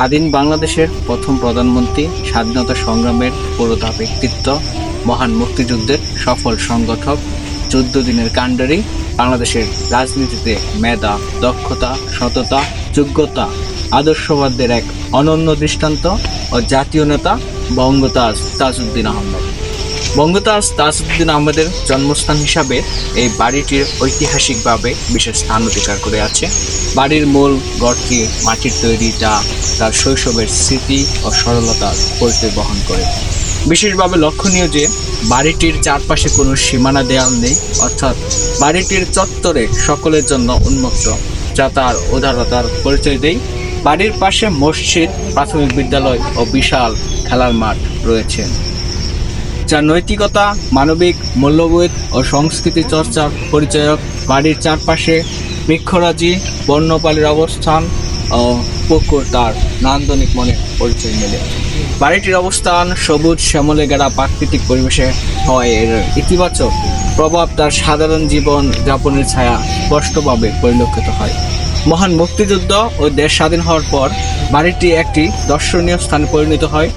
স্বাধীন বাংলাদেশের প্রথম প্রধানমন্ত্রী, স্বাধীনতা সংগ্রামের পুরোধা ব্যক্তিত্ব, মহান মুক্তিযুদ্ধের সফল সংগঠক, 14 দিনের কাণ্ডারি, বাংলাদেশের রাজনীতিতে মেধা, দক্ষতা, সততা, যোগ্যতা, আদর্শবাদের এক অনন্য দৃষ্টান্ত ও জাতীয় নেতা বঙ্গতাজ তাজউদ্দিন আহমেদ। বঙ্গতাজ তাজউদ্দিন আহমেদের জন্মস্থান হিসাবে এই বাড়িটির ঐতিহাসিকভাবে বিশেষ স্থান অধিকার করে আছে। বাড়ির মূল গড়টি মাটির তৈরি, যা তার শৈশবের স্মৃতি ও সরলতার পরিচয় বহন করে। বিশেষভাবে লক্ষণীয় যে বাড়িটির চারপাশে কোনো সীমানা দেয়াল নেই, অর্থাৎ বাড়িটির চত্বরে সকলের জন্য উন্মুক্ত, যা তার উদারতার পরিচয় দেয়। বাড়ির পাশে মসজিদ, প্রাথমিক বিদ্যালয় ও বিশাল খেলার মাঠ রয়েছে, যা নৈতিকতা, মানবিক মূল্যবোধ ও সংস্কৃতি চর্চার পরিচায়ক। বাড়ির চারপাশে বৃক্ষরাজি, বন্যপ্রাণীর অবস্থান ও পুকুর তার নান্দনিক মনে পরিচয় মেলে। বাড়িটির অবস্থান সবুজ শ্যামলে ঘেরা প্রাকৃতিক পরিবেশে হয় এর ইতিবাচক প্রভাব তার সাধারণ জীবন যাপনের ছায়া স্পষ্টভাবে পরিলক্ষিত হয়। মহান মুক্তিযুদ্ধ ও দেশ স্বাধীন হওয়ার পর বাড়িটি একটি দর্শনীয় স্থানে পরিণত হয়।